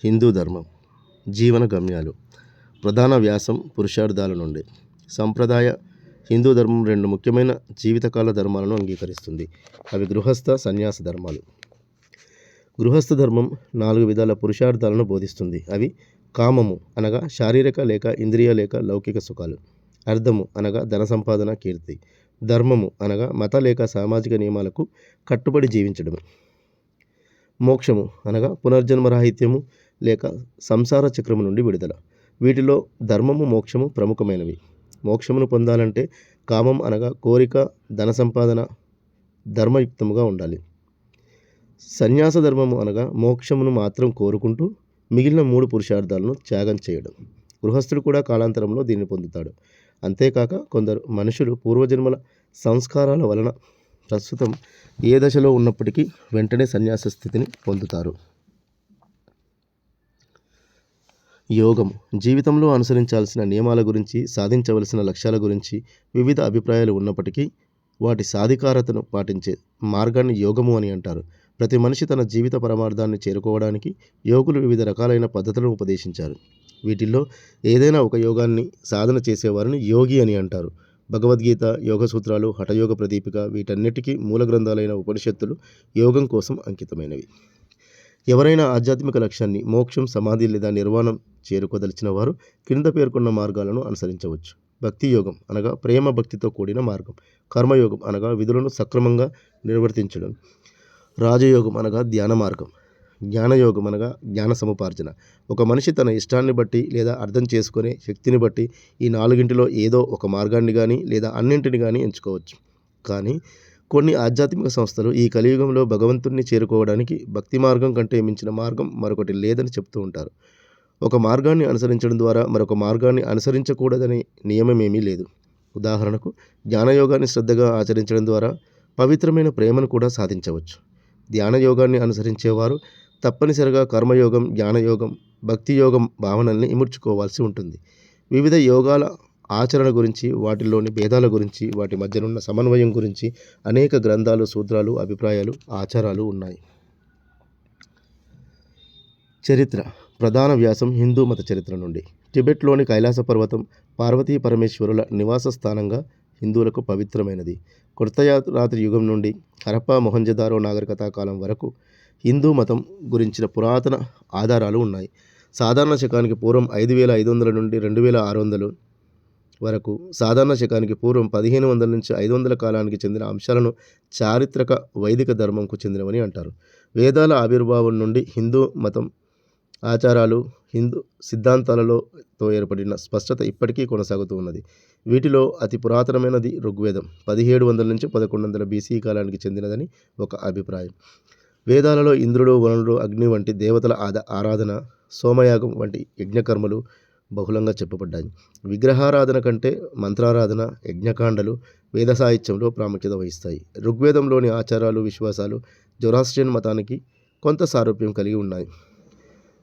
హిందూ ధర్మం. జీవన గమ్యాలు. ప్రధాన వ్యాసం పురుషార్థాల నుండి. సంప్రదాయ హిందూ ధర్మం రెండు ముఖ్యమైన జీవితకాల ధర్మాలను అంగీకరిస్తుంది. అవి గృహస్థ, సన్యాస ధర్మాలు. గృహస్థ ధర్మం 4 విధాల పురుషార్థాలను బోధిస్తుంది. అవి కామము అనగా శారీరక లేక ఇంద్రియ లేక లౌకిక సుఖాలు. అర్థము అనగా ధన సంపాదన, కీర్తి. ధర్మము అనగా మత లేక సామాజిక నియమాలకు కట్టుబడి జీవించడము. మోక్షము అనగా పునర్జన్మరాహిత్యము లేక సంసార చక్రము నుండి విడుదల. వీటిలో ధర్మము, మోక్షము ప్రముఖమైనవి. మోక్షమును పొందాలంటే కామం అనగా కోరిక, ధన సంపాదన ధర్మయుక్తముగా ఉండాలి. సన్యాస ధర్మము అనగా మోక్షమును మాత్రం కోరుకుంటూ మిగిలిన 3 పురుషార్థాలను త్యాగం చేయడం. గృహస్థుడు కూడా కాలాంతరంలో దీన్ని పొందుతాడు. అంతేకాక కొందరు మనుషులు పూర్వజన్మల సంస్కారాల వలన ప్రస్తుతం ఏ దశలో ఉన్నప్పటికీ వెంటనే సన్యాస స్థితిని పొందుతారు. యోగము. జీవితంలో అనుసరించాల్సిన నియమాల గురించి, సాధించవలసిన లక్ష్యాల గురించి వివిధ అభిప్రాయాలు ఉన్నప్పటికీ వాటి సాధికారతను పాటించే మార్గాన్ని యోగము అని అంటారు. ప్రతి మనిషి తన జీవిత పరమార్థాన్ని చేరుకోవడానికి యోగులు వివిధ రకాలైన పద్ధతులను ఉపదేశించారు. వీటిల్లో ఏదైనా ఒక యోగాన్ని సాధన చేసేవారిని యోగి అని అంటారు. భగవద్గీత, యోగ సూత్రాలు, హఠయోగ ప్రదీపిక వీటన్నిటికీ మూల గ్రంథాలైన ఉపనిషత్తులు యోగం కోసం అంకితమైనవి. ఎవరైనా ఆధ్యాత్మిక లక్ష్యాన్ని మోక్షం, సమాధి లేదా నిర్వాణం చేరుకోదలిచిన వారు క్రింద పేర్కొన్న మార్గాలను అనుసరించవచ్చు. భక్తి యోగం అనగా ప్రేమ భక్తితో కూడిన మార్గం. కర్మయోగం అనగా విధులను సక్రమంగా నిర్వర్తించడం. రాజయోగం అనగా ధ్యాన మార్గం. జ్ఞానయోగం అనగా జ్ఞాన సముపార్జన. ఒక మనిషి తన ఇష్టాన్ని బట్టి లేదా అర్థం చేసుకునే శక్తిని బట్టి ఈ 4గింటిలో ఏదో ఒక మార్గాన్ని కానీ లేదా అన్నింటిని కానీ ఎంచుకోవచ్చు. కానీ కొన్ని ఆధ్యాత్మిక సంస్థలు ఈ కలియుగంలో భగవంతుణ్ణి చేరుకోవడానికి భక్తి మార్గం కంటే మించిన మార్గం మరొకటి లేదని చెప్తూ ఉంటారు. ఒక మార్గాన్ని అనుసరించడం ద్వారా మరొక మార్గాన్ని అనుసరించకూడదనే నియమమేమీ లేదు. ఉదాహరణకు జ్ఞానయోగాన్ని శ్రద్ధగా ఆచరించడం ద్వారా పవిత్రమైన ప్రేమను కూడా సాధించవచ్చు. ధ్యాన యోగాన్ని అనుసరించేవారు తప్పనిసరిగా కర్మయోగం, జ్ఞానయోగం, భక్తి యోగం భావనల్ని ఇముడ్చుకోవాల్సి ఉంటుంది. వివిధ యోగాల ఆచరణ గురించి, వాటిల్లోని భేదాల గురించి, వాటి మధ్యనున్న సమన్వయం గురించి అనేక గ్రంథాలు, సూత్రాలు, అభిప్రాయాలు, ఆచారాలు ఉన్నాయి. చరిత్ర. ప్రధాన వ్యాసం హిందూ మత చరిత్ర నుండి. టిబెట్లోని కైలాస పర్వతం పార్వతీ పరమేశ్వరుల నివాస స్థానంగా హిందువులకు పవిత్రమైనది. కృతరాత్రి యుగం నుండి హరప్పా, మొహంజదారో నాగరికతా కాలం వరకు హిందూ మతం గురించిన పురాతన ఆధారాలు ఉన్నాయి. సాధారణ శకానికి పూర్వం 5500 నుండి 2600 వరకు, సాధారణ శకానికి పూర్వం 1500 నుంచి 500 కాలానికి చెందిన అంశాలను చారిత్రక వైదిక ధర్మంకు చెందినవని అంటారు. వేదాల ఆవిర్భావం నుండి హిందూ మతం ఆచారాలు, హిందూ సిద్ధాంతాలతో ఏర్పడిన స్పష్టత ఇప్పటికీ కొనసాగుతూ ఉన్నది. వీటిలో అతి పురాతనమైనది ఋగ్వేదం. 1700 నుంచి 1100 BCE కాలానికి చెందినదని ఒక అభిప్రాయం. వేదాలలో ఇంద్రుడు, వరుణుడు, అగ్ని వంటి దేవతల ఆరాధన, సోమయాగం వంటి యజ్ఞకర్మలు బహుళంగా చెప్పబడ్డాయి. విగ్రహారాధన కంటే మంత్రారాధన, యజ్ఞకాండలు వేద సాహిత్యంలో ప్రాముఖ్యత వహిస్తాయి. ఋగ్వేదంలోని ఆచారాలు, విశ్వాసాలు జొరాస్ట్రియన్ మతానికి కొంత సారూప్యం కలిగి ఉన్నాయి.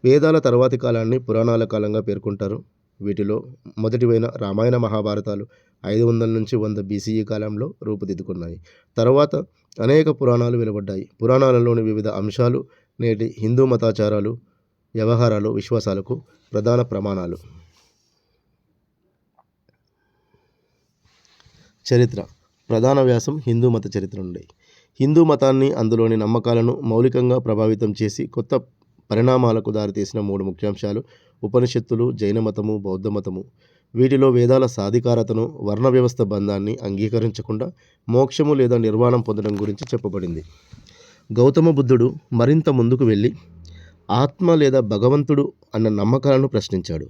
వేదాల తర్వాతి కాలాన్ని పురాణాల కాలంగా పేర్కొంటారు. వీటిలో మొదటివైన రామాయణ, మహాభారతాలు 500 నుంచి 100 BCE కాలంలో రూపుదిద్దుకున్నాయి. తర్వాత అనేక పురాణాలు వెలువడ్డాయి. పురాణాలలోని వివిధ అంశాలు నేటి హిందూ మతాచారాలు, వ్యవహారాలు, విశ్వాసాలకు ప్రధాన ప్రమాణాలు. చరిత్ర. ప్రధాన వ్యాసం హిందూ మత చరిత్ర నుండి. హిందూ మతాన్ని, అందులోని నమ్మకాలను మౌలికంగా ప్రభావితం చేసి కొత్త పరిణామాలకు దారితీసిన 3 ముఖ్యాంశాలు ఉపనిషత్తులు, జైన మతము, బౌద్ధ మతము. వీటిలో వేదాల సాధికారతను, వర్ణ వ్యవస్థ బంధాన్ని అంగీకరించకుండా మోక్షము లేదా నిర్వాణం పొందడం గురించి చెప్పబడింది. గౌతమ బుద్ధుడు మరింత ముందుకు వెళ్ళి ఆత్మ లేదా భగవంతుడు అన్న నమ్మకాలను ప్రశ్నించాడు.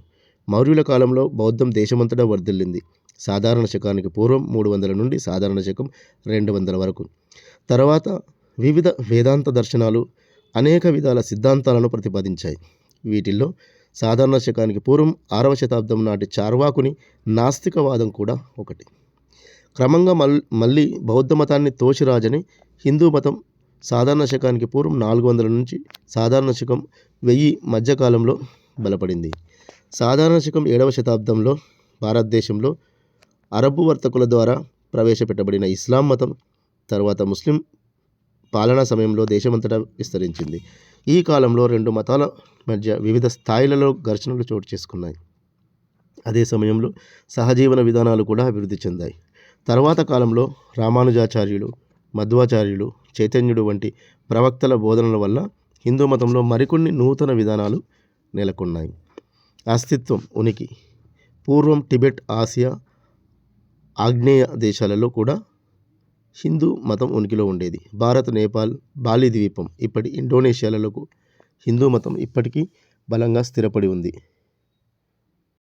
మౌర్యుల కాలంలో బౌద్ధం దేశమంతటా వర్ధిల్లింది. సాధారణ శకానికి పూర్వం 300 నుండి సాధారణ శకం 200 వరకు. తర్వాత వివిధ వేదాంత దర్శనాలు అనేక విధాల సిద్ధాంతాలను ప్రతిపాదించాయి. వీటిల్లో సాధారణ శకానికి పూర్వం 6వ శతాబ్దం నాటి చార్వాకుని నాస్తికవాదం కూడా ఒకటి. క్రమంగా మళ్ళీ బౌద్ధ మతాన్ని తోసిరాజని హిందూ మతం సాధారణ శకానికి పూర్వం 400 నుంచి సాధారణ శకం 1000 మధ్యకాలంలో బలపడింది. సాధారణ శకం 7వ శతాబ్దంలో భారతదేశంలో అరబ్బు వర్తకుల ద్వారా ప్రవేశపెట్టబడిన ఇస్లాం మతం తర్వాత ముస్లిం పాలనా సమయంలో దేశమంతటా విస్తరించింది. ఈ కాలంలో రెండు మతాల మధ్య వివిధ స్థాయిలలో ఘర్షణలు చోటు చేసుకున్నాయి. అదే సమయంలో సహజీవన విధానాలు కూడా అభివృద్ధి చెందాయి. తర్వాత కాలంలో రామానుజాచార్యులు, మధ్వాచార్యులు, చైతన్యుడు వంటి ప్రవక్తల బోధనల వల్ల హిందూ మతంలో మరికొన్ని నూతన విధానాలు నెలకొన్నాయి. అస్తిత్వం, ఉనికి. పూర్వం టిబెట్, ఆసియా, ఆగ్నేయ దేశాలలో కూడా హిందూ మతం ఉనికిలో ఉండేది. భారత్, నేపాల్, బాలి ద్వీపం, ఇప్పటి ఇండోనేషియాలలో హిందూ మతం ఇప్పటికీ బలంగా స్థిరపడి ఉంది.